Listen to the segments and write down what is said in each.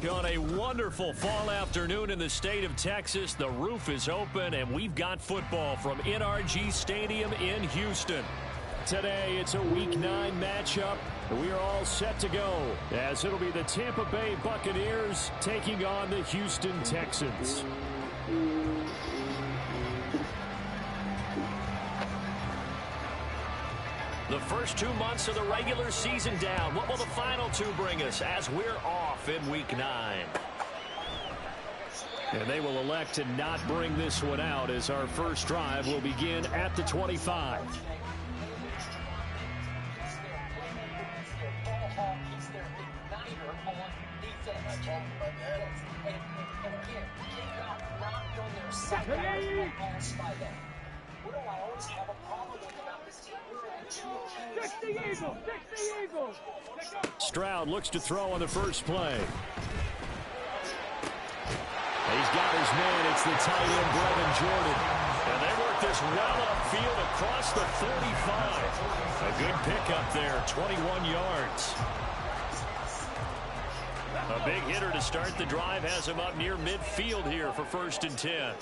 On a wonderful fall afternoon in the state of Texas, the roof is open, and we've got football from NRG Stadium in Houston. Today, it's a Week 9 matchup. We are all set to go, as it'll be the Tampa Bay Buccaneers taking on the Houston Texans. The first 2 months of the regular season down. What will the final 2 bring us as we're off in Week 9? And they will elect to not bring this one out as our first drive will begin at the 25. Stroud looks to throw on the first play. He's got his man. It's the tight end, Brevin Jordan. And they work this well upfield across the 35. A good pickup there, 21 yards. A big hitter to start the drive has him up near midfield here for 1st and 10.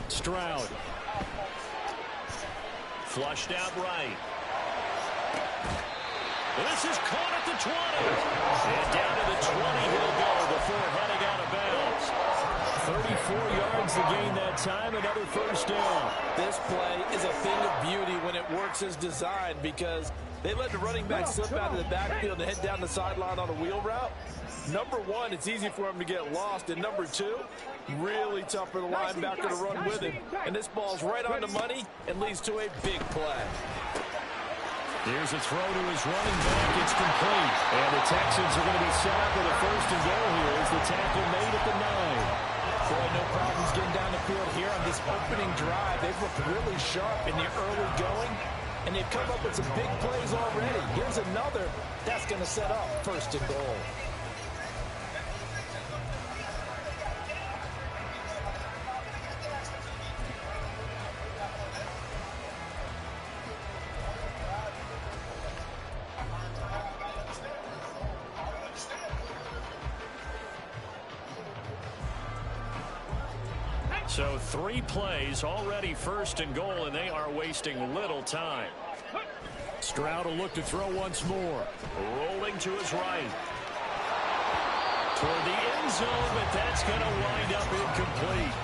Stroud. Flushed out right. This is caught at the 20. And down to the 20 he'll go before heading out of bounds. 34 yards to gain that time. Another first down. This play is a thing of beauty when it works as designed because they let the running back slip out of the backfield and head down the sideline on a wheel route. Number one, it's easy for him to get lost. And number two, really tough for the linebacker to run with him. And this ball's right on the money and leads to a big play. Here's a throw to his running back. It's complete. And the Texans are going to be set up with a 1st and goal here as the tackle made at the 9. Boy, no problems getting down the field here on this opening drive. They've looked really sharp in the early going, and they've come up with some big plays already. Here's another. That's going to set up 1st and goal. So 3 plays already 1st and goal, and they are wasting little time. Stroud will look to throw once more. Rolling to his right. Toward the end zone, but that's going to wind up incomplete.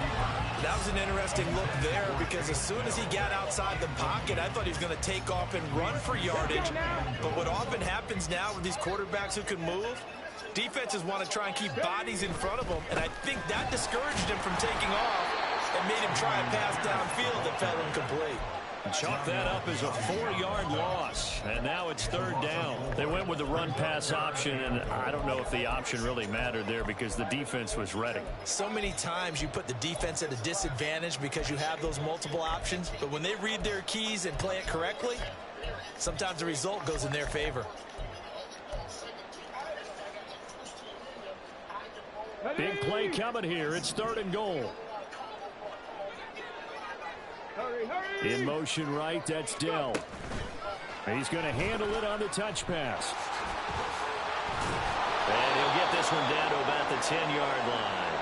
That was an interesting look there because as soon as he got outside the pocket, I thought he was going to take off and run for yardage. But what often happens now with these quarterbacks who can move, defenses want to try and keep bodies in front of them, and I think that discouraged him from taking off and made him try a pass downfield that fell incomplete. Chalk that up as a 4-yard loss, and now it's 3rd down. They went with the run-pass option, and I don't know if the option really mattered there because the defense was ready. So many times you put the defense at a disadvantage because you have those multiple options, but when they read their keys and play it correctly, sometimes the result goes in their favor. Big play coming here. It's 3rd and goal. In motion right, that's Dell. He's going to handle it on the touch pass. And he'll get this one down to about the 10-yard line.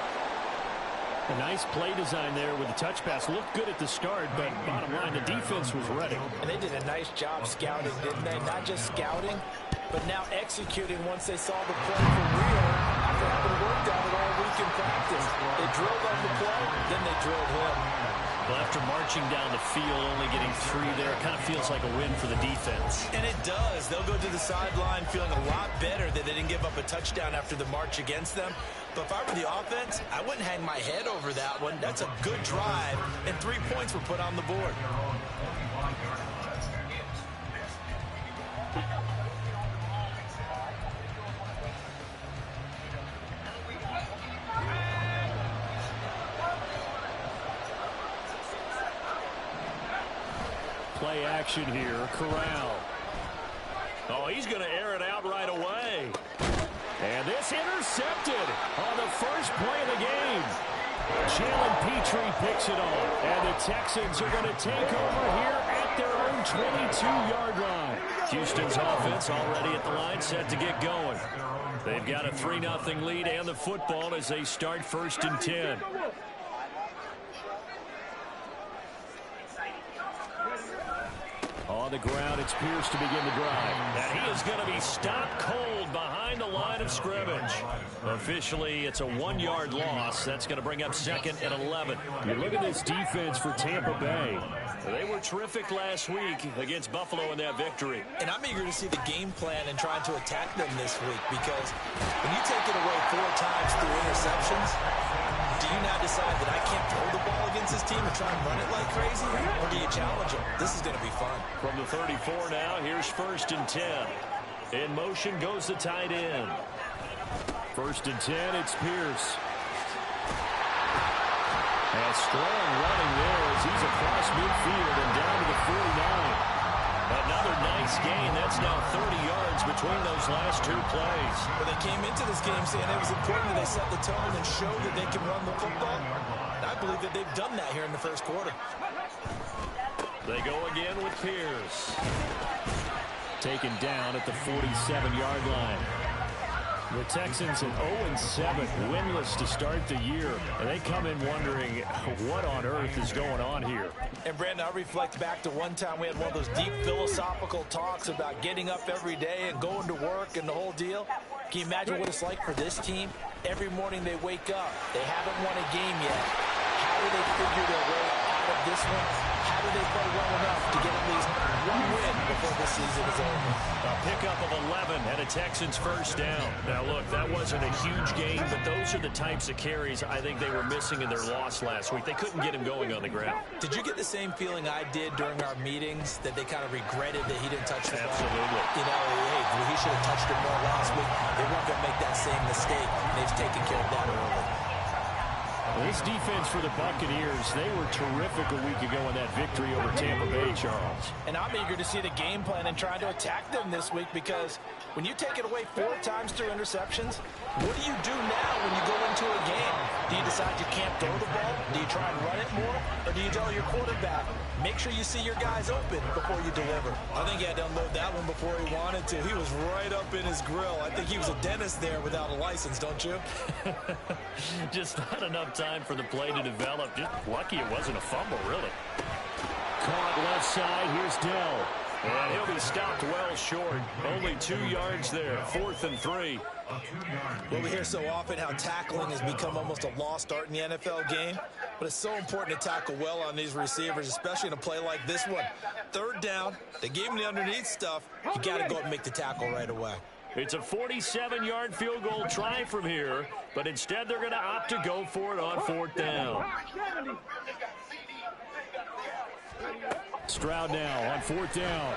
A nice play design there with the touch pass. Looked good at the start, but bottom line, the defense was ready. And they did a nice job scouting, didn't they? Not just scouting, but now executing once they saw the play for real after having worked on it all week in practice. They drilled on the play, then they drilled him. Well, after marching down the field, only getting 3 there, it kind of feels like a win for the defense. And it does. They'll go to the sideline feeling a lot better that they didn't give up a touchdown after the march against them. But if I were the offense, I wouldn't hang my head over that one. That's a good drive, and 3 points were put on the board. Play action here. Corral. Oh, he's going to air it out right away. And this intercepted on the first play of the game. Jalen Petrie picks it off. And the Texans are going to take over here at at their own 22-yard line. Houston's offense already at the line, set to get going. They've got a 3-0 lead and the football as they start 1st and 10. On the ground, it's Pierce to begin the drive. And he is going to be stopped cold behind the line of scrimmage. Officially, it's a 1-yard loss. That's going to bring up 2nd and 11. You look at this defense for Tampa Bay. They were terrific last week against Buffalo in that victory. And I'm eager to see the game plan and trying to attack them this week, because when you take it away 4 times through interceptions, do you now decide that I can't throw the ball against this team and try and run it like crazy? Or do you challenge them? This is going to be fun. From the 34 now, here's 1st and 10. In motion goes the tight end. 1st and 10, it's Pierce. And strong running there as he's across midfield and down to the 49. Another nice gain. That's now 30 yards between those last 2 plays. Well, they came into this game saying it was important that they set the tone and show that they can run the football. I believe that they've done that here in the 1st quarter. They go again with Pierce. Taken down at the 47-yard line. The Texans at 0-7, winless to start the year. And they come in wondering what on earth is going on here. And, Brandon, I reflect back to one time we had one of those deep philosophical talks about getting up every day and going to work and the whole deal. Can you imagine what it's like for this team? Every morning they wake up. They haven't won a game yet. How do they figure their way out of this one? How do they play well enough to get at least 1 win before the season is over? A pickup of 11 and a Texans 1st down. Now, look, that wasn't a huge gain, but those are the types of carries I think they were missing in their loss last week. They couldn't get him going on the ground. Did you get the same feeling I did during our meetings, that they kind of regretted that he didn't touch the ball? Absolutely. You know, hey, he should have touched it more last week. They weren't going to make that same mistake. They've taken care of that early. This defense for the Buccaneers, they were terrific a week ago in that victory over Tampa Bay, Charles. And I'm eager to see the game plan and trying to attack them this week, because when you take it away 4 times through interceptions, what do you do now when you go into a game? Do you decide you can't throw the ball? Do you try and run it more? Or do you tell your quarterback, make sure you see your guys open before you deliver? I think he had to unload that one before he wanted to. He was right up in his grill. I think he was a dentist there without a license, don't you? Just not enough time for the play to develop. Just lucky it wasn't a fumble, really. Caught left side. Here's Dell. And he'll be stopped well short. Only 2 yards there. 4th and 3. Well, we hear so often how tackling has become almost a lost art in the NFL game. But it's so important to tackle well on these receivers, especially in a play like this one. 3rd down. They gave him the underneath stuff. You got to go up and make the tackle right away. It's a 47-yard field goal try from here, but instead they're going to opt to go for it on 4th down. Stroud now on 4th down.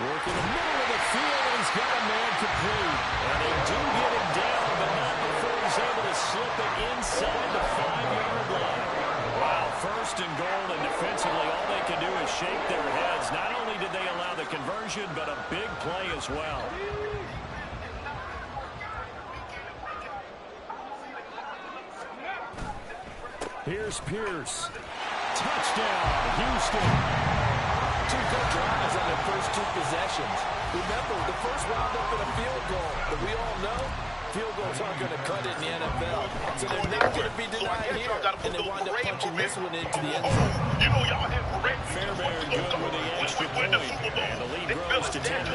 Working the middle of the field, and he's got a man complete. And they do get him down, but not before he's able to slip it inside the 5-yard line. Wow, 1st and goal, and defensively all they can do is shake their heads. Not only did they allow the conversion, but a big play as well. Here's Pierce. Touchdown, Houston. 2 good drives on their first 2 possessions. Remember, the first wound up in a field goal, but we all know field goals aren't going to cut it in the NFL. So they're not going to be denied here, and they wind up punching this one into the end zone. Fairbairn good with the extra point, and the lead grows to 10-0.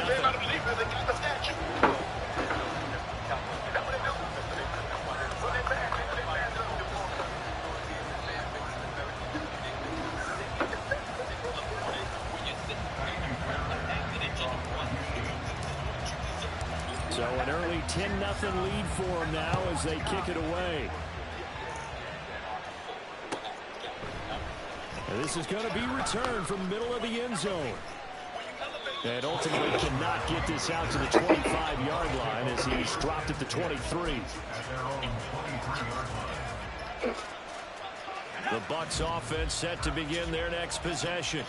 So an early 10-0 lead for them now as they kick it away. And this is going to be returned from the middle of the end zone. And ultimately cannot get this out to the 25-yard line as he's dropped at the 23. The Bucs offense set to begin their next possession.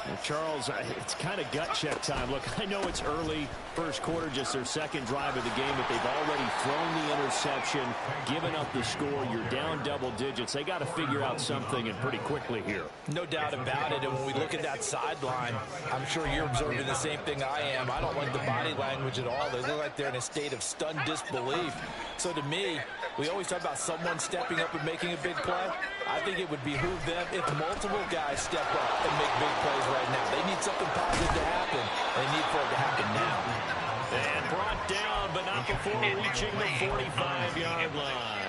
Well, Charles, it's kind of gut check time. Look, I know it's early, first quarter, just their second drive of the game, but they've already thrown the interception, given up the score. You're down double digits. They got to figure out something, and pretty quickly here. No doubt about it. And when we look at that sideline, I'm sure you're observing the same thing I am. I don't like the body language at all. They look like they're in a state of stunned disbelief. So to me, we always talk about someone stepping up and making a big play. I think it would behoove them if multiple guys step up and make big plays right now. They need something positive to happen. They need for it to happen now. And brought down, but not before reaching the 45-yard line.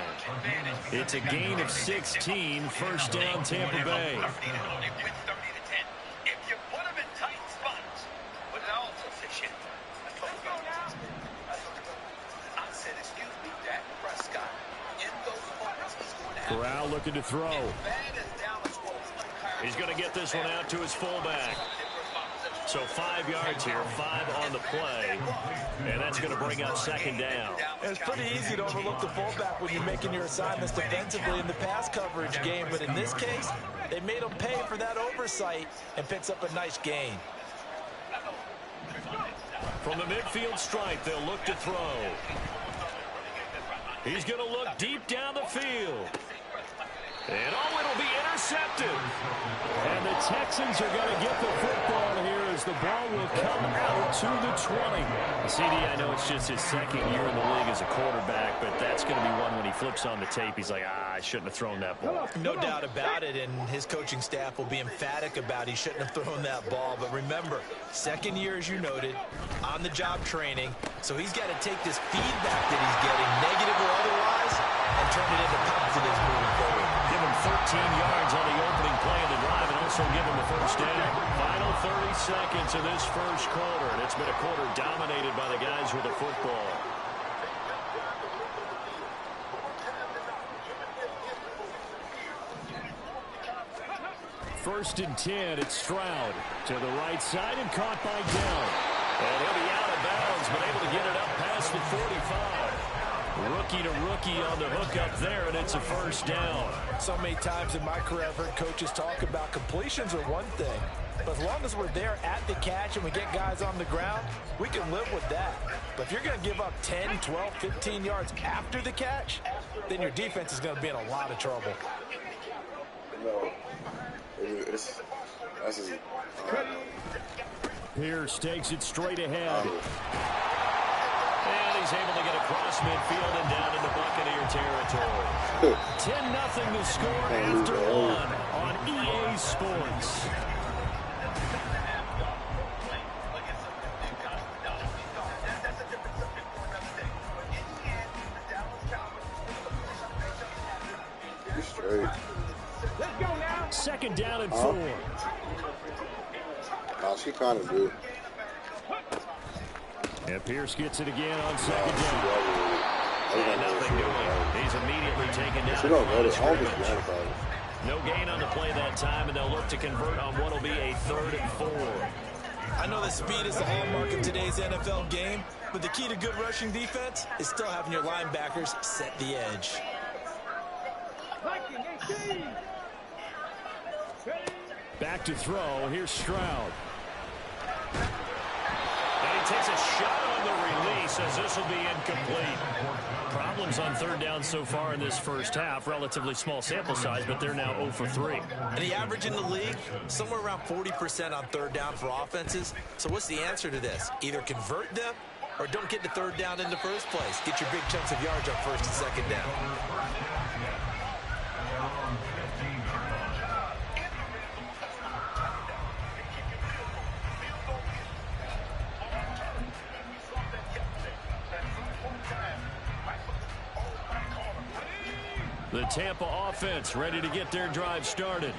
It's a gain of 16, first down Tampa Bay. Corral looking to throw. He's going to get this one out to his fullback. So 5 yards here, 5 on the play, and that's going to bring up second down. It's pretty easy to overlook the fullback when you're making your assignments defensively in the pass coverage game, but in this case, they made him pay for that oversight and picks up a nice gain. From the midfield stripe, they'll look to throw. He's going to look deep down the field. And oh, it'll be intercepted. And the Texans are going to get the football here as the ball will come out to the 20. CD, I know it's just his second year in the league as a quarterback, but that's going to be one when he flips on the tape. He's like, I shouldn't have thrown that ball. No doubt about it, and his coaching staff will be emphatic about he shouldn't have thrown that ball. But remember, second year, as you noted, on-the-job training, so he's got to take this feedback that he's getting, negative or otherwise, and turn it into positives moving forward. Give him 13 yards on the opening play of the drive and also give him the first down. Final 30 seconds of this first quarter, and it's been a quarter dominated by the guys with the football. First and 10, it's Stroud to the right side and caught by Dell. And he'll be out of bounds, but able to get it up past the 45. Rookie to rookie on the hook up there, and it's a first down. So many times in my career, I've heard coaches talk about completions are one thing, but as long as we're there at the catch and we get guys on the ground, we can live with that. But if you're going to give up 10, 12, 15 yards after the catch, then your defense is going to be in a lot of trouble. No, that's just, Pierce takes it straight ahead. And he's able to get across midfield and down into Buccaneer territory. 10-0 the score after one on EA Sports. straight. Second down and 4. Oh, she kind of do. And Pierce gets it again on second down. And nothing doing. He's immediately taken down. She don't know this. Always no gain on the play that time, and they'll look to convert on what will be a 3rd and 4. I know that speed is the hallmark of today's NFL game, but the key to good rushing defense is still having your linebackers set the edge. Back to throw. Here's Stroud. And he takes a shot on the release as this will be incomplete. Problems on 3rd down so far in this first half. Relatively small sample size, but they're now 0 for 3. And the average in the league, somewhere around 40% on 3rd down for offenses. So what's the answer to this? Either convert them or don't get to 3rd down in the first place. Get your big chunks of yards on 1st and 2nd down. The Tampa offense ready to get their drive started.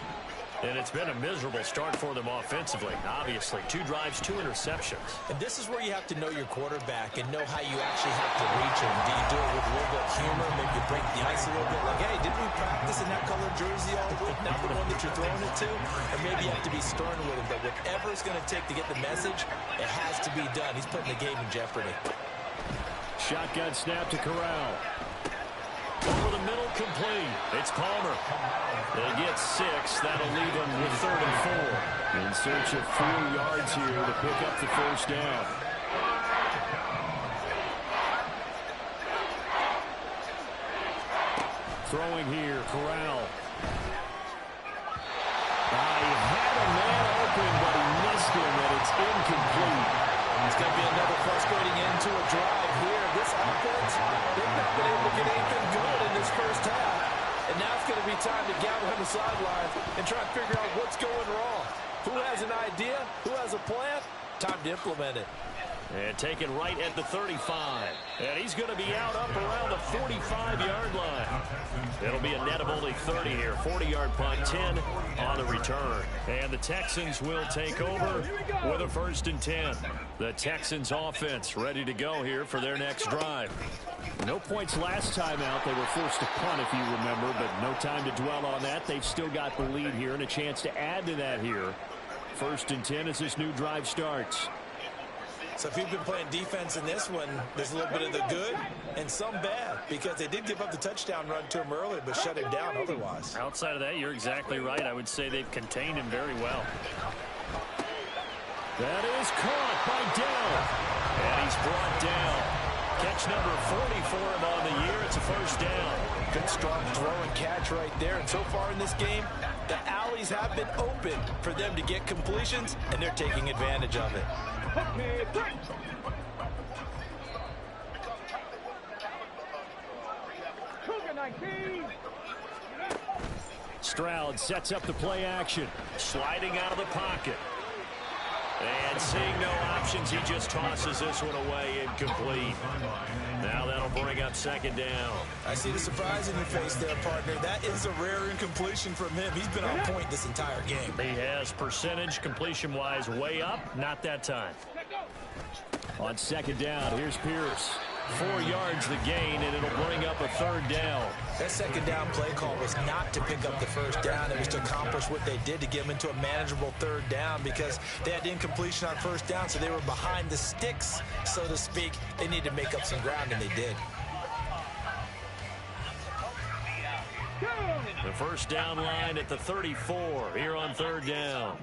And it's been a miserable start for them offensively. Obviously, 2 drives, 2 interceptions. And this is where you have to know your quarterback and know how you actually have to reach him. Do you do it with a little bit of humor? Maybe you break the ice a little bit. Like, hey, didn't we practice in that color jersey all week? Not the one that you're throwing it to. Or maybe you have to be stern with him. But whatever it's going to take to get the message, it has to be done. He's putting the game in jeopardy. Shotgun snap to Corral. Over the middle, complete. It's Palmer. They get 6. That'll leave them with 3rd and 4. In search of 4 yards here to pick up the first down. Throwing here, Corral. He had a man open, but he missed him, and it's incomplete. It's going to be another frustrating end to a drive here. This offense, they've not been able to get anything good in this first half. And now it's going to be time to gather on the sidelines and try and figure out what's going wrong. Who has an idea? Who has a plan? Time to implement it. And taken right at the 35. And he's going to be out up around the 45-yard line. It'll be a net of only 30 here. 40-yard punt, 10 on the return. And the Texans will take over with a 1st and 10. The Texans offense ready to go here for their next drive. No points last time out. They were forced to punt, if you remember, but no time to dwell on that. They've still got the lead here and a chance to add to that here. 1st and 10 as this new drive starts. So if you've been playing defense in this one, there's a little bit of the good and some bad, because they did give up the touchdown run to him earlier, but shut him down otherwise. Outside of that, you're exactly right. I would say they've contained him very well. That is caught by Dell. And he's brought down. Catch number 40 for him on the year. It's a 1st down. Good strong throw and catch right there. And so far in this game, the alleys have been open for them to get completions, and they're taking advantage of it. Stroud sets up the play action. Sliding out of the pocket. And seeing no options, he just tosses this one away, incomplete. Now that'll bring up 2nd down. I see the surprise in your face there, partner. That is a rare incompletion from him. He's been on point this entire game. He has percentage completion-wise way up. Not that time. On 2nd down, here's Pierce. 4 yards the gain, and it'll bring up a 3rd down. That 2nd down play call was not to pick up the 1st down. It was to accomplish what they did to get them into a manageable 3rd down, because they had incompletion on 1st down, so they were behind the sticks, so to speak. They needed to make up some ground, and they did. The 1st down line at the 34 here on 3rd down.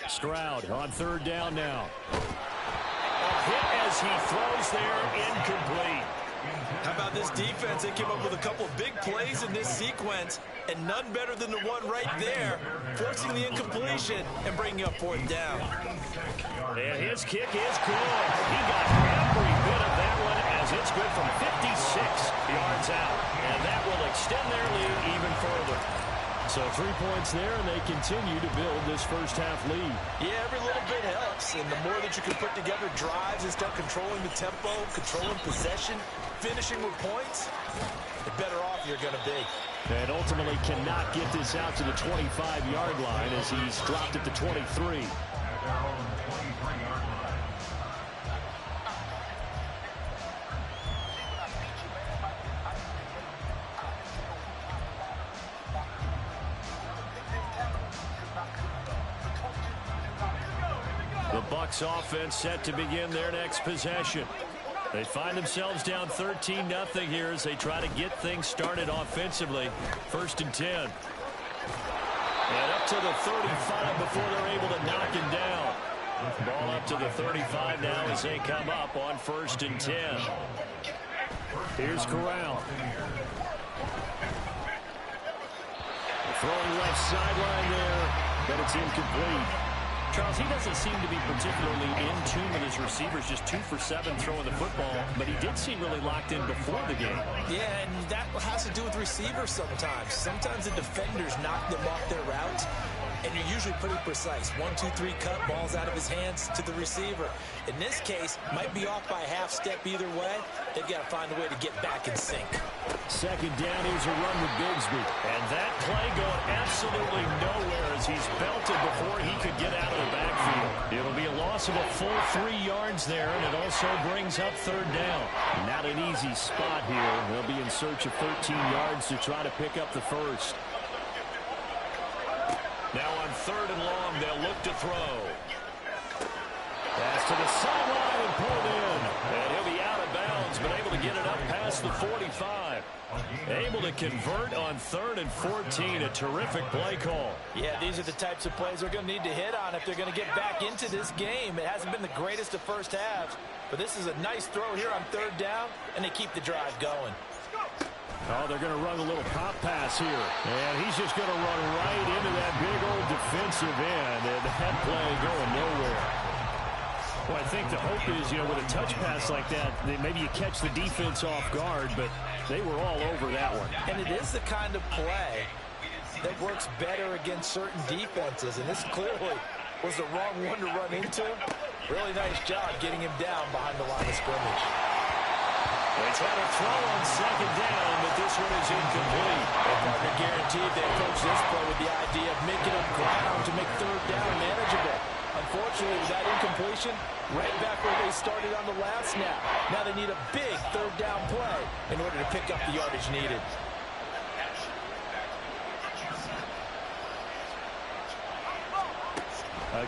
Stroud on 3rd down now. A hit as he throws there, incomplete. How about this defense? They came up with a couple of big plays in this sequence, and none better than the one right there, forcing the incompletion and bringing up 4th down. And his kick is good. He got every bit of that one, as it's good from 56 yards out. And that will extend their lead even further. So 3 points there, and they continue to build this first half lead. Yeah, every little bit helps. And the more that you can put together drives and start controlling the tempo, controlling possession, finishing with points, the better off you're going to be. And ultimately cannot get this out to the 25-yard line as he's dropped at the 23. The Bucs offense set to begin their next possession. They find themselves down 13-0 here as they try to get things started offensively. 1st and 10. And up to the 35 before they're able to knock him down. Ball up to the 35 now as they come up on 1st and 10. Here's Corral. Throwing left sideline there, but it's incomplete. Charles, he doesn't seem to be particularly in tune with his receivers, just 2 for 7 throwing the football, but he did seem really locked in before the game. Yeah, and that has to do with receivers sometimes. Sometimes the defenders knock them off their route, and you're usually pretty precise. 1, 2, 3 cut, balls out of his hands to the receiver. In this case, might be off by a half step either way. They've got to find a way to get back in sync. 2nd down, here's a run with Bigsby. And that play going absolutely nowhere as he's belted before he could get out of the backfield. It'll be a loss of a full 3 yards there, and it also brings up 3rd down. Not an easy spot here. They'll be in search of 13 yards to try to pick up the first. Now on 3rd and long, they'll look to throw. Pass to the sideline and pulled in. And he'll be out of bounds past the 45. Able to convert on 3rd and 14. A terrific play call. Yeah, these are the types of plays they're going to need to hit on if they're going to get back into this game. It hasn't been the greatest of first halves, but this is a nice throw here on 3rd down, and they keep the drive going. Oh, they're going to run a little pop pass here. And he's just going to run right into that big old defensive end. And that play going nowhere. Well, I think the hope is, with a touch pass like that, maybe you catch the defense off guard, but they were all over that one. And it is the kind of play that works better against certain defenses. And this clearly was the wrong one to run into. Really nice job getting him down behind the line of scrimmage. They try to throw on 2nd down, but this one is incomplete. Their partner guaranteed they approached this play with the idea of making up ground to make 3rd down manageable. Unfortunately, with that incompletion, right back where they started on the last snap. Now they need a big 3rd down play in order to pick up the yardage needed.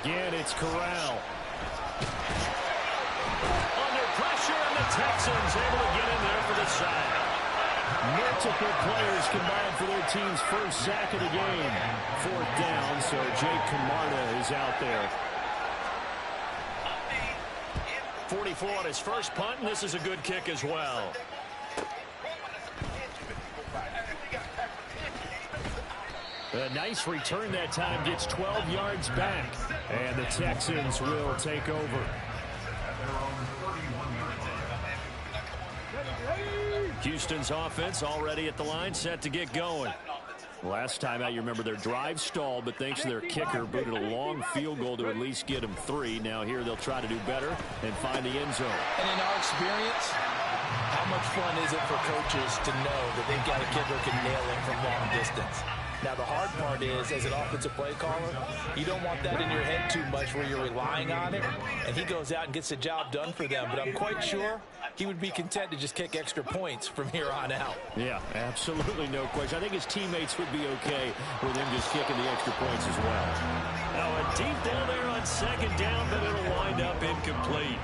Again, it's Corral. Under pressure, and the Texans able to get in there for the sack. Multiple players combined for their team's first sack of the game. 4th down, so Jake Camarda is out there. 44 on his first punt, and this is a good kick as well. A nice return that time, gets 12 yards back, and the Texans will take over. Houston's offense already at the line, set to get going. Last time out, you remember their drive stalled, but thanks to their kicker, booted a long field goal to at least get them 3. Now here they'll try to do better and find the end zone. And in our experience, how much fun is it for coaches to know that they've got a kid who can nail it from long distance? Now, the hard part is, as an offensive play caller, you don't want that in your head too much where you're relying on it, and he goes out and gets the job done for them. But I'm quite sure he would be content to just kick extra points from here on out. Yeah, absolutely no question. I think his teammates would be okay with him just kicking the extra points as well. Now, a deep down there on 2nd down, but it'll wind up incomplete.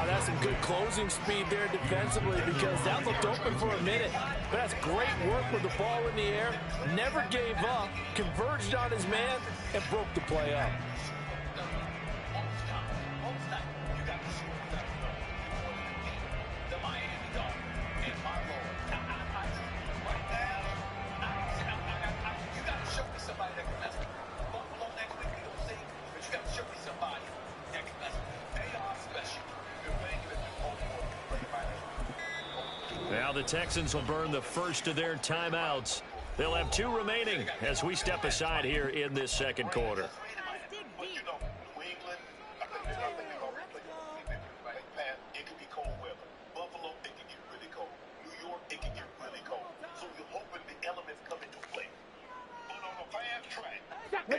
That's some good closing speed there defensively because that looked open for a minute. But that's great work with the ball in the air. Never gave up, converged on his man, and broke the play up. Now the Texans will burn the first of their timeouts. They'll have 2 remaining as we step aside here in this 2nd quarter.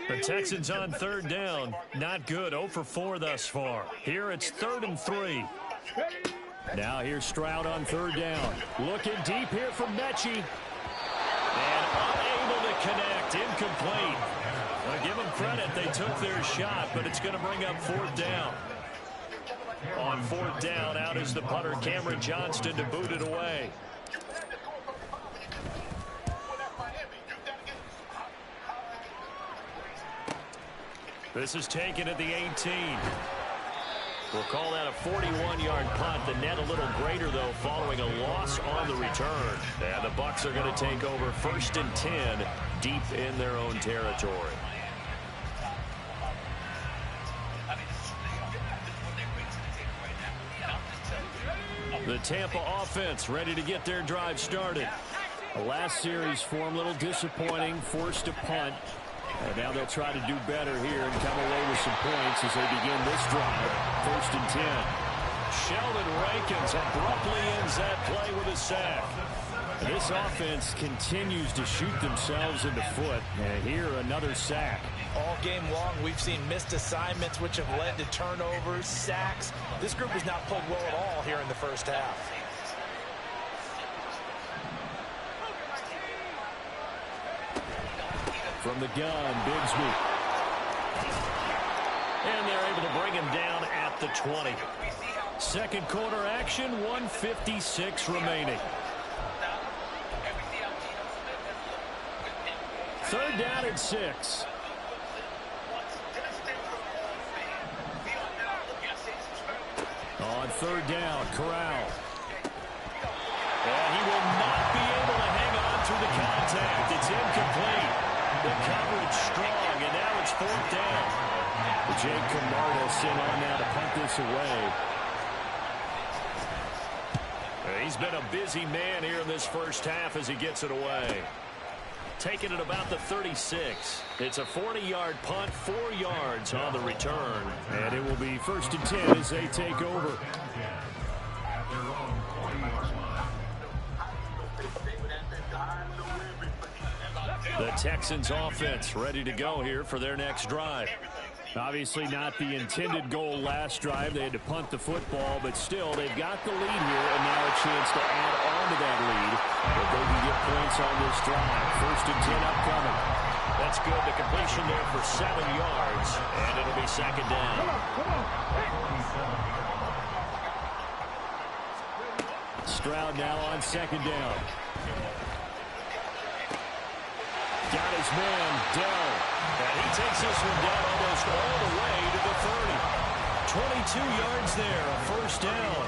The Texans on 3rd down. Not good. 0 for 4 thus far. Here it's 3rd and 3. Now here's Stroud on 3rd down. Looking deep here from Mechie. And unable to connect. Incomplete. Well, give them credit. They took their shot, but it's going to bring up 4th down. On 4th down, out is the punter, Cameron Johnston, to boot it away. This is taken at the 18. We'll call that a 41-yard punt. The net a little greater, though, following a loss on the return. And the Bucs are going to take over 1st and 10 deep in their own territory. The Tampa offense ready to get their drive started. The last series for them a little disappointing, forced a punt. And now they'll try to do better here and come away with some points as they begin this drive. 1st and 10. Sheldon Rankins abruptly ends that play with a sack. This offense continues to shoot themselves in the foot. And here, another sack. All game long, we've seen missed assignments, which have led to turnovers, sacks. This group has not played well at all here in the first half. From the gun, Bigsby. And they're able to bring him down at the 20. Second quarter action, 1:56 remaining. Third down and 6. On third down, Corral. And he will not be able to hang on through the contact. It's incomplete. The coverage strong, and now it's fourth down. Jake Camardas in on now to punt this away. He's been a busy man here in this first half as he gets it away. Taking it about the 36. It's a 40-yard punt, 4 yards on the return. And it will be 1st and 10 as they take over. The Texans offense ready to go here for their next drive. Obviously not the intended goal last drive. They had to punt the football, but still they've got the lead here and now a chance to add on to that lead. But they can get points on this drive. 1st and 10 upcoming. That's good. The completion there for 7 yards, and it'll be 2nd down. Stroud now on 2nd down. Got his man, Dell. And he takes this one down almost all the way to the 30. 22 yards there, a 1st down.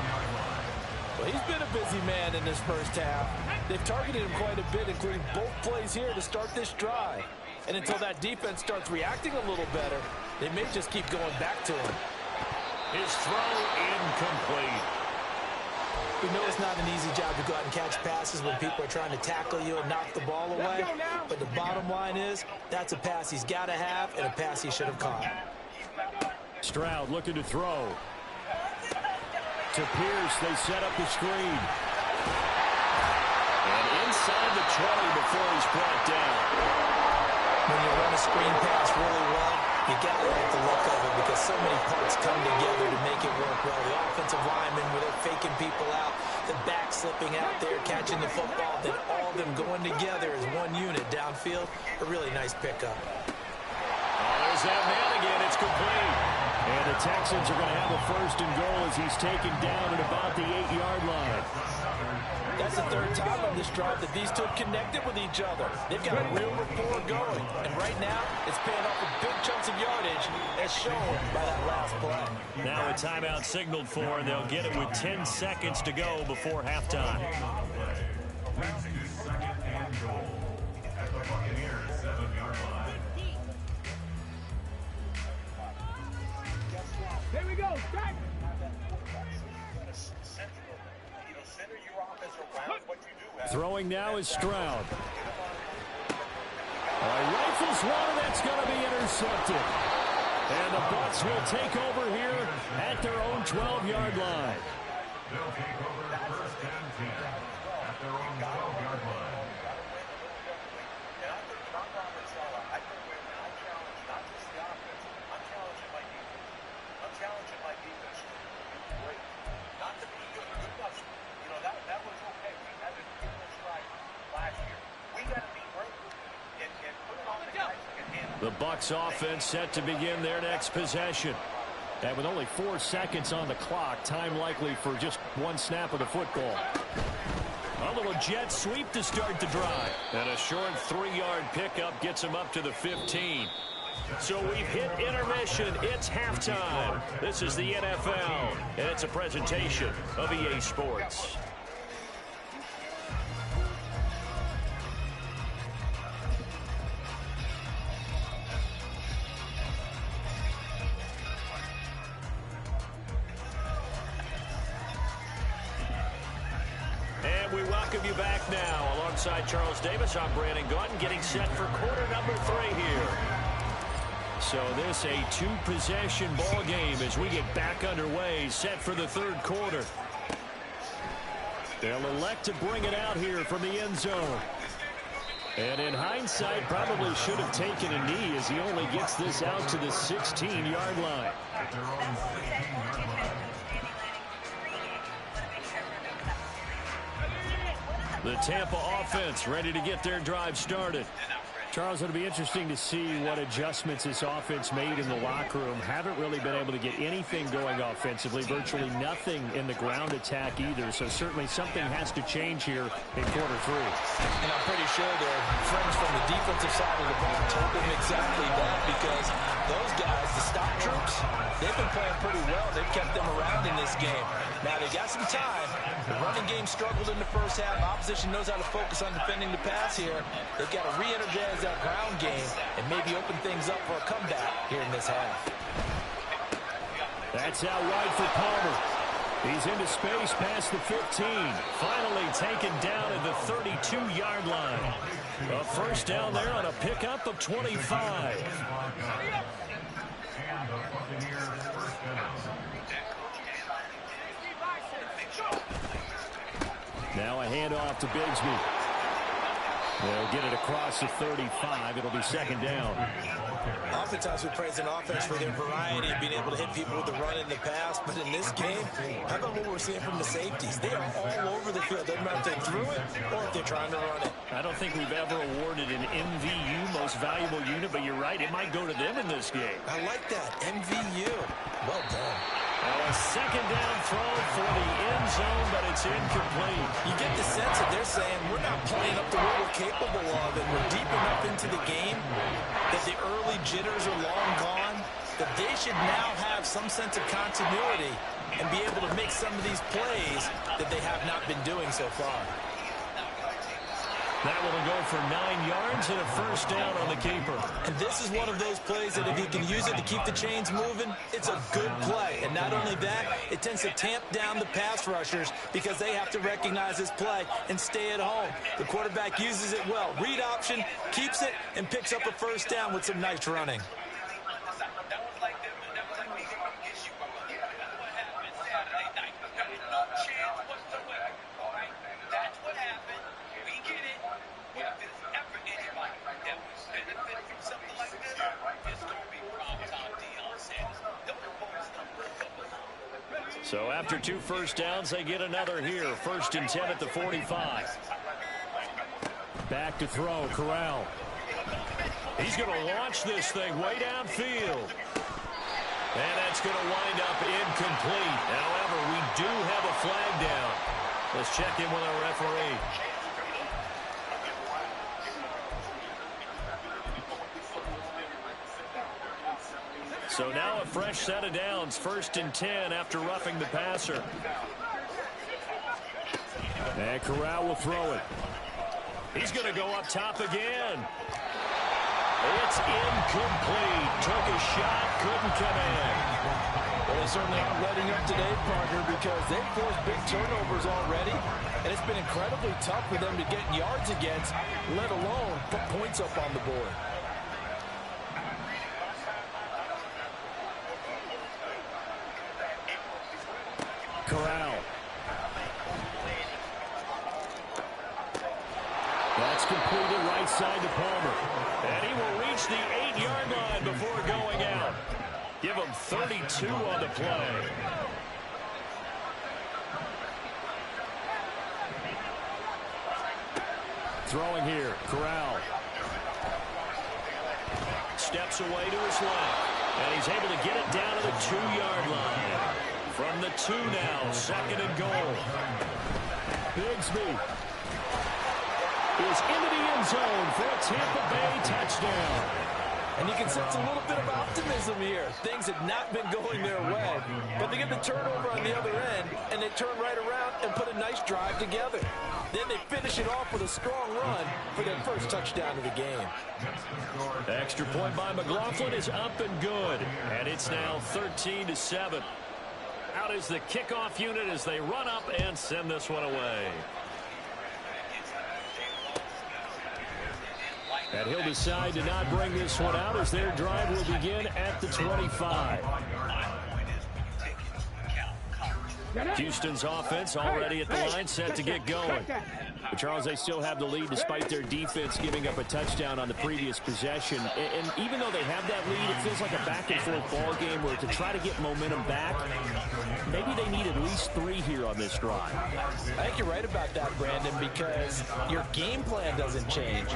Well, he's been a busy man in this first half. They've targeted him quite a bit, including both plays here to start this drive. And until that defense starts reacting a little better, they may just keep going back to him. His throw incomplete. We know it's not an easy job to go out and catch passes when people are trying to tackle you and knock the ball away. But the bottom line is, that's a pass he's got to have and a pass he should have caught. Stroud looking to throw. To Pierce, they set up the screen. And inside the 20 before he's brought down. When you run a screen pass really well, you got to like the look of it because so many parts come together to make it work well. The offensive linemen, where they're faking people out, the back slipping out there, catching the football, then all of them going together as one unit downfield. A really nice pickup. Oh, there's that man again. It's complete. And the Texans are going to have a 1st and goal as he's taken down at about the 8-yard line. That's the 3rd time on this drive that these two have connected with each other. They've got a real rapport going. And right now, it's paying off with big chunks of yardage, as shown by that last play. Now a timeout signaled for, and they'll get it with 10 seconds to go before halftime. Here we go. Strike. Throwing now is Stroud. Rifles one, that's going to be intercepted. And the Bucs will take over here at their own 12-yard line. They'll take over 1st and 10 at their own 12-yard line. The Bucs offense set to begin their next possession. And with only 4 seconds on the clock, time likely for just one snap of the football. A little jet sweep to start the drive. And a short 3-yard pickup gets him up to the 15. So we've hit intermission. It's halftime. This is the NFL, and it's a presentation of EA Sports. We welcome you back now. Alongside Charles Davis, I'm Brandon Gautin, getting set for quarter number 3 here. So this a 2-possession ball game as we get back underway, set for the 3rd quarter. They'll elect to bring it out here from the end zone. And in hindsight, probably should have taken a knee as he only gets this out to the 16-yard line. The Tampa offense ready to get their drive started. Charles, it'll be interesting to see what adjustments this offense made in the locker room. Haven't really been able to get anything going offensively, virtually nothing in the ground attack either. So certainly something has to change here in quarter 3. And I'm pretty sure their friends from the defensive side of the ball told them exactly that, because those guys, the stop troops, they've been playing pretty well. They've kept them around in this game. Now they got some time. The running game struggled in the first half. Opposition knows how to focus on defending the pass here. They've got to re-energize that ground game and maybe open things up for a comeback here in this half. That's out wide for Palmer. He's into space past the 15. Finally taken down at the 32-yard line. A first down there on a pickup of 25. Now a handoff to Bigsby. They'll get it across the 35. It'll be second down. Oftentimes we praise an offense for their variety of being able to hit people with the run in the pass, but in this game, how about what we're seeing from the safeties? They are all over the field. Doesn't matter if they threw it or if they're trying to run it. I don't think we've ever awarded an MVU, most valuable unit, but you're right, it might go to them in this game. I like that, MVU. Well done. Now a second down throw for the end zone, but it's incomplete. You get the sense that they're saying we're not playing up to what we're capable of, and we're deep enough into the game that the early jitters are long gone, that they should now have some sense of continuity and be able to make some of these plays that they have not been doing so far. That will go for 9 yards and a first down on the keeper. And this is one of those plays that if you can use it to keep the chains moving, it's a good play. And not only that, it tends to tamp down the pass rushers because they have to recognize this play and stay at home. The quarterback uses it well. Read option, keeps it, and picks up a first down with some nice running. So after 2 first downs, they get another here. 1st and 10 at the 45. Back to throw, Corral. He's going to launch this thing way downfield. And that's going to wind up incomplete. However, we do have a flag down. Let's check in with our referee. So now a fresh set of downs, 1st and 10 after roughing the passer. And Corral will throw it. He's going to go up top again. It's incomplete. Took a shot, couldn't come in. Well, they certainly aren't letting up today, partner, because they've forced big turnovers already, and it's been incredibly tough for them to get yards against, let alone put points up on the board. Corral. That's completed right side to Palmer. And he will reach the 8-yard line before going out. Give him 32 on the play. Throwing here, Corral. Steps away to his left. And he's able to get it down to the 2-yard line. From the 2 now, 2nd and goal. Bigsby is into the end zone for a Tampa Bay touchdown. And you can sense a little bit of optimism here. Things had not been going their way, but they get the turnover on the other end, and they turn right around and put a nice drive together. Then they finish it off with a strong run for their first touchdown of the game. Extra point by McLaughlin is up and good, and it's now 13-7. Out is the kickoff unit as they run up and send this one away. And he'll decide to not bring this one out as their drive will begin at the 25. Houston's offense already at the line, set to get going. But Charles, they still have the lead despite their defense giving up a touchdown on the previous possession. And even though they have that lead, it feels like a back-and-forth ball game where to try to get momentum back, maybe they need at least 3 here on this drive. I think you're right about that, Brandon, because your game plan doesn't change.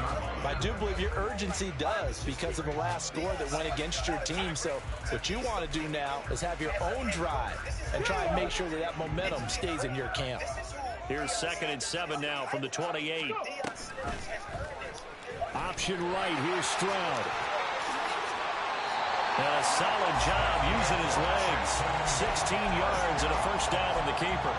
I do believe your urgency does because of the last score that went against your team. So what you want to do now is have your own drive and try and make sure that that momentum stays in your camp. Here's 2nd and 7 now from the 28. Option right. Here's Stroud. A solid job using his legs. 16 yards and a first down on the keeper.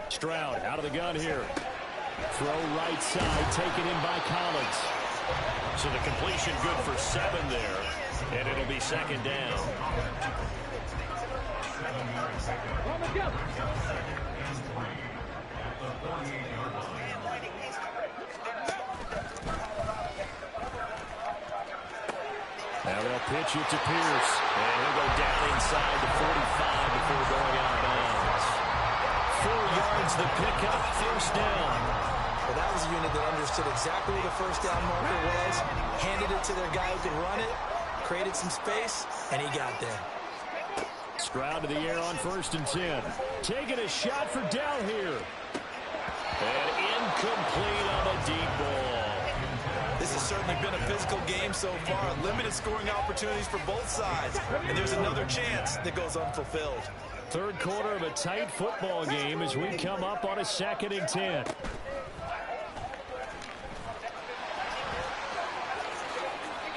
Stroud out of the gun here. Throw right side, taken in by Collins. So the completion good for 7 there, and it'll be 2nd down. Now they'll pitch it to Pierce, and he'll go down inside the 45 before going out of bounds. 4 yards the pickup, first down. Well, that was a unit that understood exactly where the first down marker was, handed it to their guy who could run it, created some space, and he got there. Stroud to the air on 1st and 10. Taking a shot for Dell here. And incomplete on a deep ball. This has certainly been a physical game so far. Limited scoring opportunities for both sides. And there's another chance that goes unfulfilled. 3rd quarter of a tight football game as we come up on a 2nd and 10.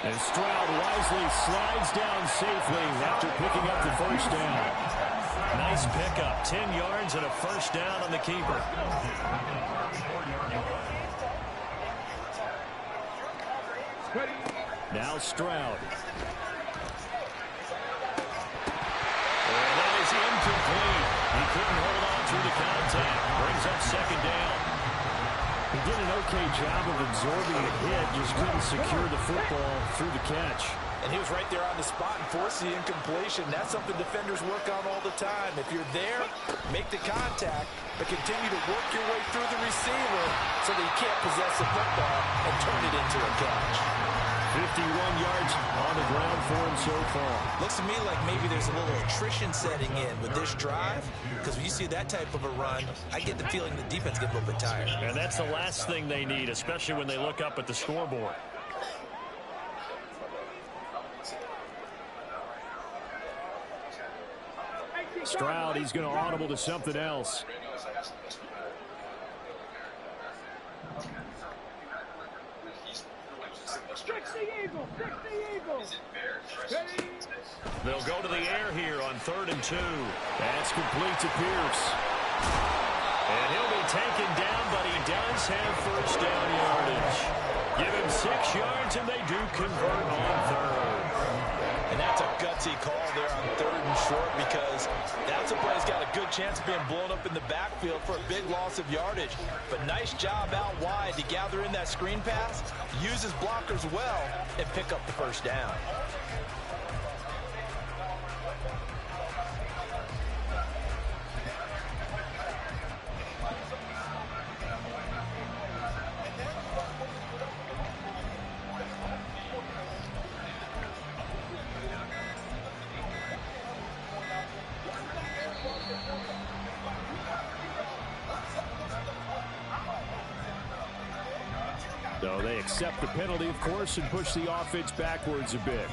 And Stroud wisely slides down safely after picking up the first down. Nice pickup. 10 yards and a first down on the keeper. Now Stroud. And that is incomplete. He couldn't hold on through the contact. Brings up 2nd down. He did an okay job of absorbing the hit, just couldn't secure the football through the catch. And he was right there on the spot and forced the incompletion. That's something defenders work on all the time. If you're there, make the contact, but continue to work your way through the receiver so that you can't possess the football and turn it into a catch. 51 yards on the ground for him so far. Looks to me like maybe there's a little attrition setting in with this drive, because when you see that type of a run, I get the feeling the defense gets a little bit tired. And that's the last thing they need, especially when they look up at the scoreboard. Stroud, he's going to audible to something else. They'll go to the air here on 3rd and 2. That's complete to Pierce. And he'll be taken down, but he does have first down yardage. Give him 6 yards, and they do convert on 3rd. And that's a gutsy call there on 3rd and short, because that's a play that's got a good chance of being blown up in the backfield for a big loss of yardage. But nice job out wide to gather in that screen pass, use his blockers well, and pick up the first down. So they accept the penalty, of course, and push the offense backwards a bit.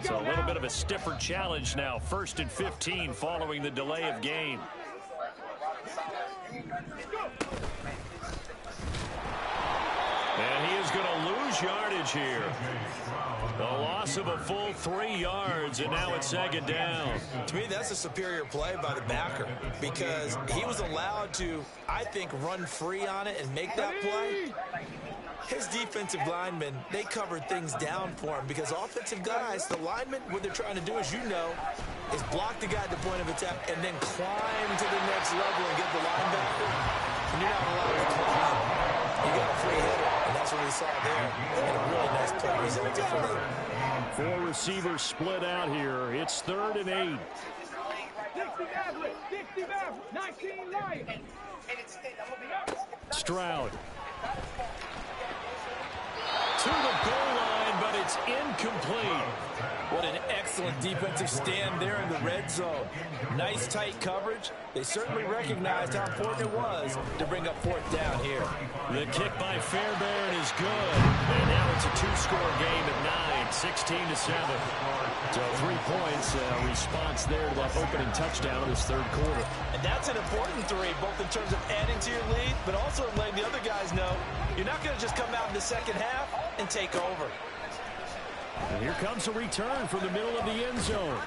So a little bit of a stiffer challenge now. 1st and 15 following the delay of game. And he is is going to lose yardage here. A loss of a full 3 yards, and now it's second down. To me, that's a superior play by the backer because he was allowed to, I think, run free on it and make that play. His defensive linemen, they covered things down for him because offensive guys, the linemen, what they're trying to do, as you know, is block the guy at the point of attack and then climb to the next level and get the linebacker. And you're not allowed to climb. You got a free hitter, and that's what we saw there. And a really nice play resulted from them. 4 receivers split out here. It's 3rd and 8. 19 light. Stroud. To the goal line, but it's incomplete. What an excellent defensive stand there in the red zone. Nice tight coverage. They certainly recognized how important it was to bring up 4th down here. The kick by Fairbairn is good. And now it's a 2-score game at 9, 16-7. So 3 points, response there to that opening touchdown in this 3rd quarter. And that's an important 3, both in terms of adding to your lead, but also letting the other guys know you're not going to just come out in the second half and take over. And here comes a return from the middle of the end zone.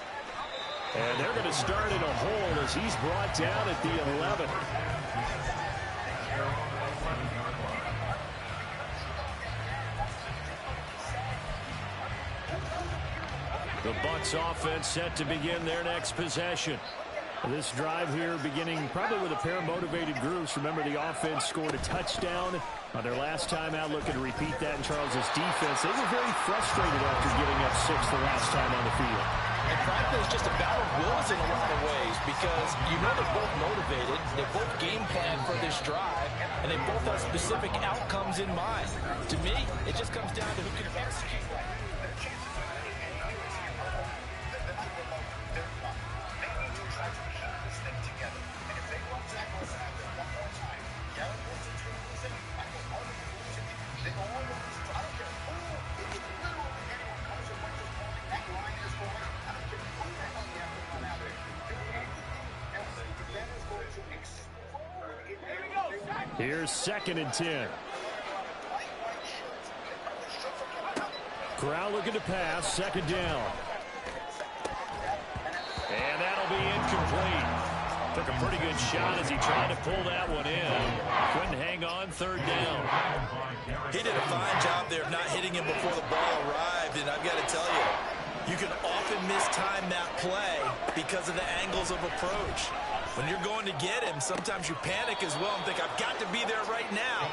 And they're going to start in a hold as he's brought down at the 11. The Bucs offense set to begin their next possession. This drive here beginning probably with a pair of motivated groups. Remember, the offense scored a touchdown on their last time out, looking to repeat that in Charles's defense. They were very frustrated after giving up 6 the last time on the field. And frankly, it's just a battle of wills in a lot of ways because you know they're both motivated, they both game plan for this drive, and they both have specific outcomes in mind. To me, it just comes down to who can execute. Here's 2nd and 10. Corral looking to pass, 2nd down. And that'll be incomplete. Took a pretty good shot as he tried to pull that one in. Couldn't hang on, 3rd down. He did a fine job there of not hitting him before the ball arrived, and I've got to tell you, you can often mistime that play because of the angles of approach. When you're going to get him, sometimes you panic as well and think, I've got to be there right now.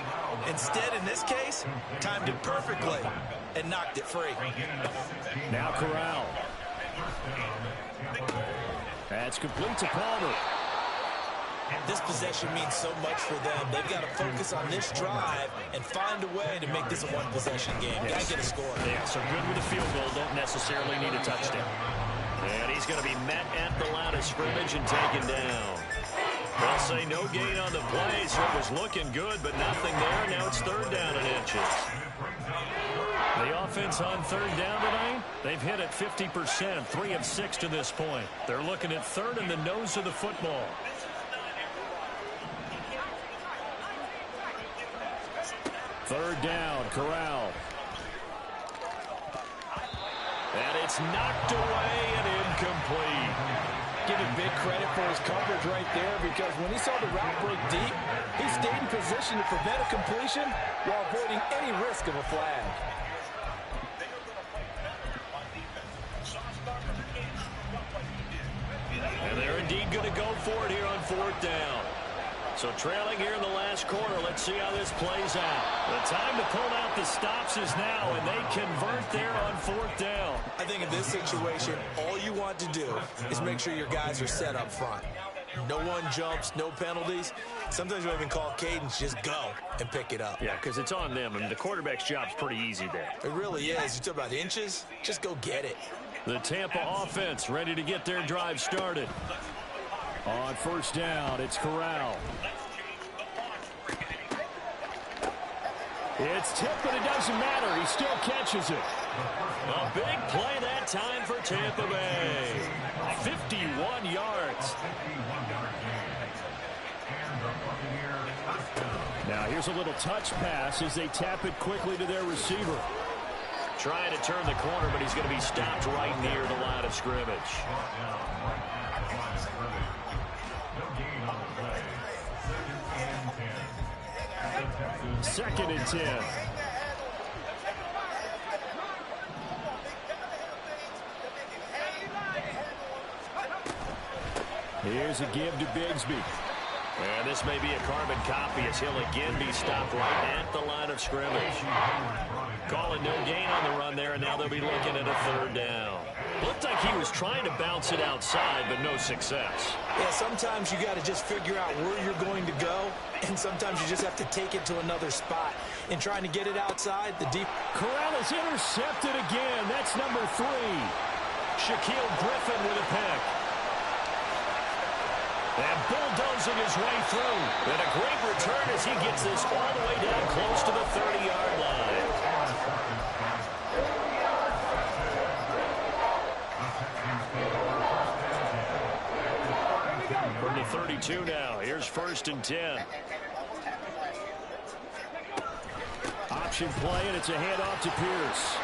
Instead, in this case, timed it perfectly and knocked it free. Now Corral. That's complete to Palmer. This possession means so much for them. They've got to focus on this drive and find a way to make this a one-possession game. Yes. Got to get a score. Yeah, so good with a field goal. Don't necessarily need a touchdown. And he's going to be met at the line of scrimmage and taken down. They'll say no gain on the play, so it was looking good, but nothing there. Now it's 3rd down and inches. The offense on 3rd down tonight, they've hit it 50%, 3 of 6 to this point. They're looking at 3rd in the nose of the football. Third down, Corral. And it's knocked away and incomplete. Give him big credit for his coverage right there because when he saw the route break deep, he stayed in position to prevent a completion while avoiding any risk of a flag. And they're indeed going to go for it here on 4th down. So trailing here in the last quarter, let's see how this plays out. The time to pull out the stops is now, and they convert there on 4th down. I think in this situation, all you want to do is make sure your guys are set up front. No one jumps, no penalties. Sometimes we even call cadence, just go and pick it up. Yeah, because it's on them. I mean, the quarterback's job's pretty easy there. It really is. You talk about inches, just go get it. The Tampa offense ready to get their drive started. On 1st down, it's Corral. It's tipped, but it doesn't matter. He still catches it. A big play that time for Tampa Bay. 51 yards. And the Buccaneers Now here's a little touch pass as they tap it quickly to their receiver. Trying to turn the corner, but he's going to be stopped right near the line of scrimmage. Second and 10. Here's a give to Bigsby. And this may be a carbon copy as he'll again be stopped right at the line of scrimmage. Calling no gain on the run there, and now they'll be looking at a third down. Looked like he was trying to bounce it outside, but no success. Yeah, sometimes you got to just figure out where you're going to go, and sometimes you just have to take it to another spot. In trying to get it outside, the deep... Corral is intercepted again. That's number 3. Shaquille Griffin with a pick. And bulldozing his way through. And a great return as he gets this all the way down close to the 30-yard line. From the 32 now. Here's first and 10. Option play, and it's a handoff to Pierce.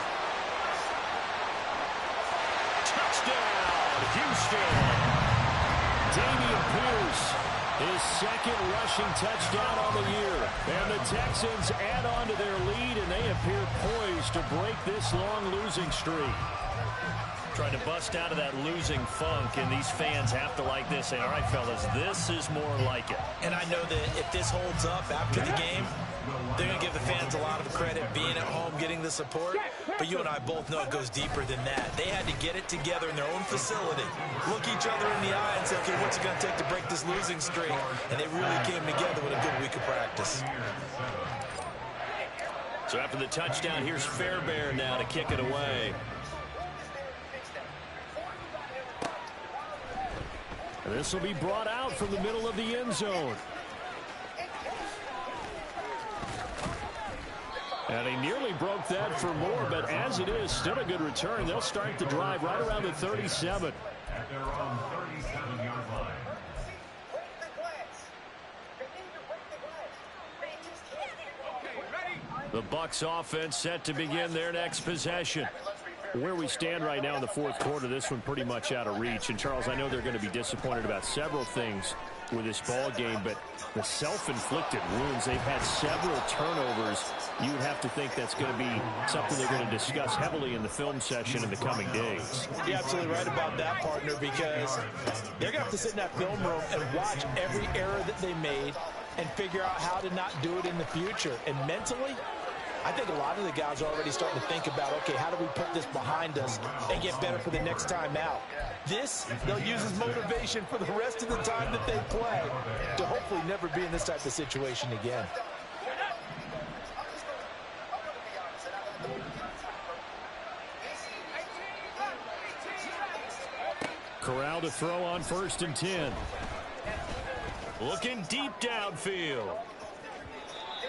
Touchdown, Houston. Dameon Pierce, his second rushing touchdown on the year. And the Texans add on to their lead, and they appear poised to break this long losing streak. Trying to bust out of that losing funk, and these fans have to like this. Say, all right, fellas, this is more like it. And I know that if this holds up after the game, they're going to give the fans a lot of credit being at home, getting the support. But you and I both know it goes deeper than that. They had to get it together in their own facility, look each other in the eye and say, okay, what's it going to take to break this losing streak? And they really came together with a good week of practice. So after the touchdown, here's Fairbairn now to kick it away. This will be brought out from the middle of the end zone. And he nearly broke that for more, but as it is, still a good return. They'll start the drive right around the 37. At their own 37-yard line. The Bucs offense set to begin their next possession. Where we stand right now in the fourth quarter, this one pretty much out of reach. And, Charles, I know they're going to be disappointed about several things with this ball game, but the self-inflicted wounds, they've had several turnovers. You would have to think that's going to be something they're going to discuss heavily in the film session in the coming days. You're absolutely right about that, partner, because they're going to have to sit in that film room and watch every error that they made and figure out how to not do it in the future. And mentally, I think a lot of the guys are already starting to think about, okay, how do we put this behind us and get better for the next time out? This, they'll use as motivation for the rest of the time that they play to hopefully never be in this type of situation again. Corral to throw on first and 10. Looking deep downfield.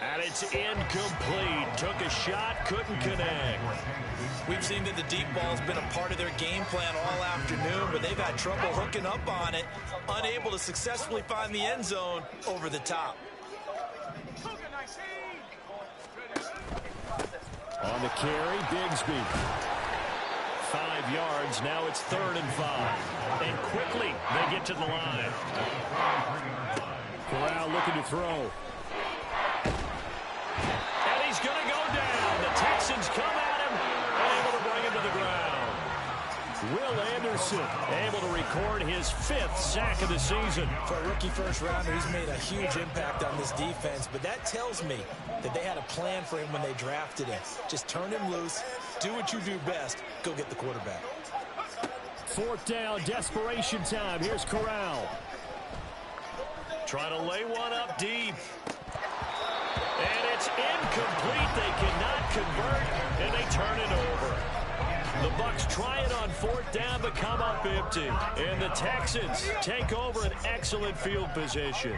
And it's incomplete. Took a shot, couldn't connect. We've seen that the deep ball's been a part of their game plan all afternoon, but they've had trouble hooking up on it, unable to successfully find the end zone over the top. On the carry, Bigsby. 5 yards, now it's 3rd and 5. And quickly, they get to the line. Corral looking to throw. And he's going to go down. The Texans come at him and able to bring him to the ground. Will Anderson able to record his 5th sack of the season. For a rookie first rounder, he's made a huge impact on this defense, but that tells me that they had a plan for him when they drafted him. Just turn him loose, do what you do best, go get the quarterback. 4th down, desperation time. Here's Corral. Trying to lay one up deep. And it's incomplete. They cannot convert, and they turn it over. The Bucs try it on 4th down, but come up empty. And the Texans take over an excellent field position.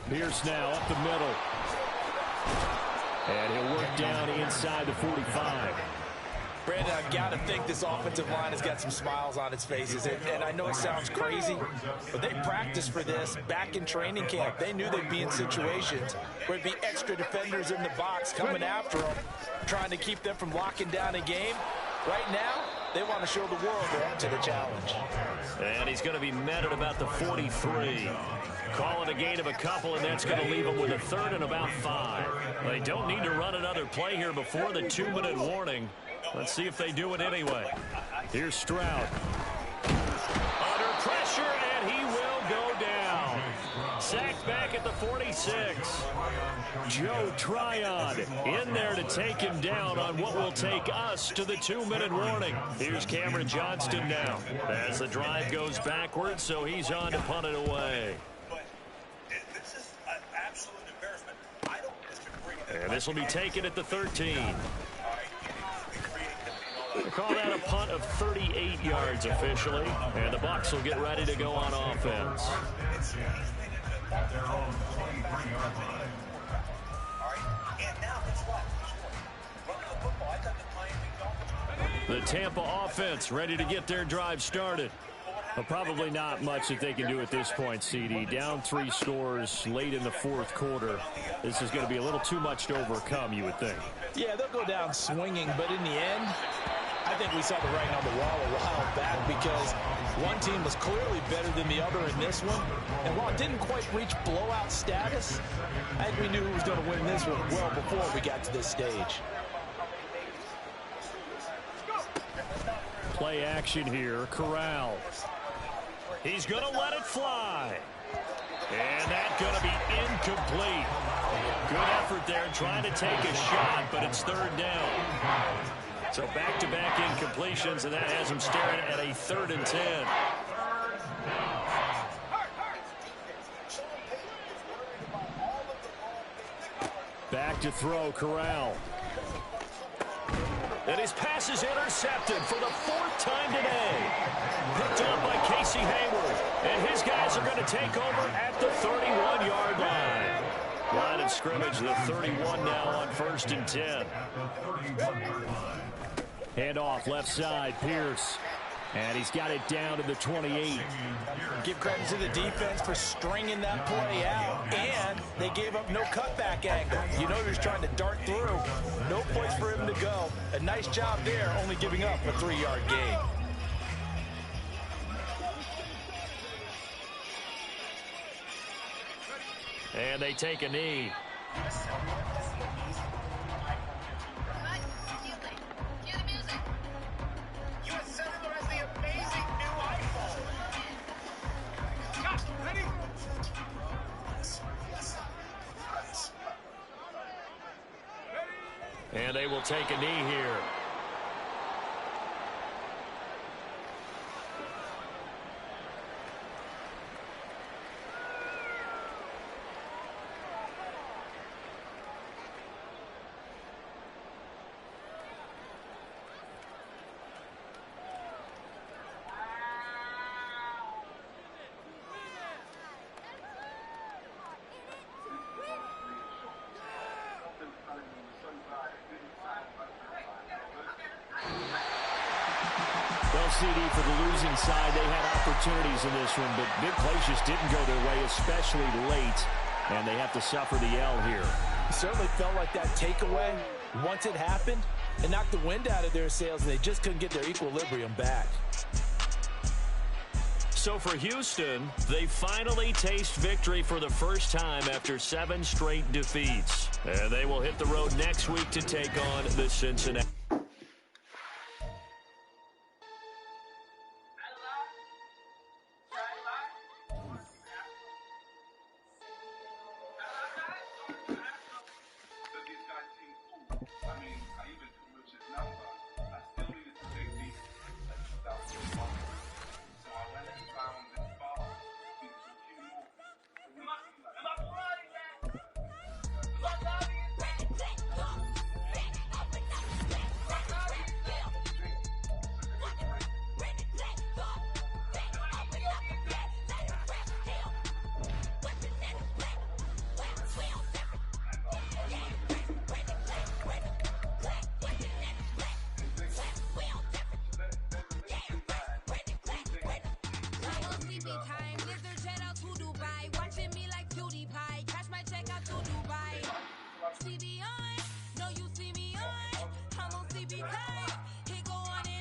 Pierce now up the middle. And he'll work down inside the 45. Brandon, I've got to think this offensive line has got some smiles on its faces. And I know it sounds crazy, but they practiced for this back in training camp. They knew they'd be in situations where it'd be extra defenders in the box coming after them, trying to keep them from locking down a game. Right now, they want to show the world they're up to the challenge. And he's going to be met at about the 43. Call it a gain of a couple, and that's going to leave him with a third and about 5. They don't need to run another play here before the 2-minute warning. Let's see if they do it anyway. Here's Stroud. Under pressure, and he will go down. Sacked back at the 46. Joe Tryon in there to take him down on what will take us to the 2-minute warning. Here's Cameron Johnston now as the drive goes backwards, so he's on to punt it away. This is an absolute embarrassment. I don't disagree. And this will be taken at the 13. They call that a punt of 38 yards officially, and the Bucs will get ready to go on offense. The Tampa offense ready to get their drive started. Well, probably not much that they can do at this point, CD. Down 3 scores late in the 4th quarter. This is going to be a little too much to overcome, you would think. Yeah, they'll go down swinging, but in the end, I think we saw the writing on the wall a while back because one team was clearly better than the other in this one. And while it didn't quite reach blowout status, I think we knew who was going to win this one well before we got to this stage. Play action here, Corral. He's going to let it fly. And that's going to be incomplete. Good effort there trying to take a shot, but it's 3rd down. So back-to-back incompletions, and that has him staring at a 3rd and 10. Back to throw, Corral. And his pass is intercepted for the 4th time today. Picked up by Casey Hayward. And his guys are going to take over at the 31-yard line. Line of scrimmage, the 31 now on 1st and 10. Hand off left side, Pierce. And he's got it down to the 28. Give credit to the defense for stringing that play out, and they gave up no cutback angle. You know he was trying to dart through. No place for him to go. A nice job there, only giving up a 3-yard gain. And they take a knee. And they will take a knee here. CD for the losing side. They had opportunities in this one, but big plays just didn't go their way, especially late, and they have to suffer the L here. It certainly felt like that takeaway, once it happened, it knocked the wind out of their sails, and they just couldn't get their equilibrium back. So for Houston, they finally taste victory for the first time after 7 straight defeats. And they will hit the road next week to take on the Cincinnati. TV on. No, you see me on. I'm on CB tight. It go on and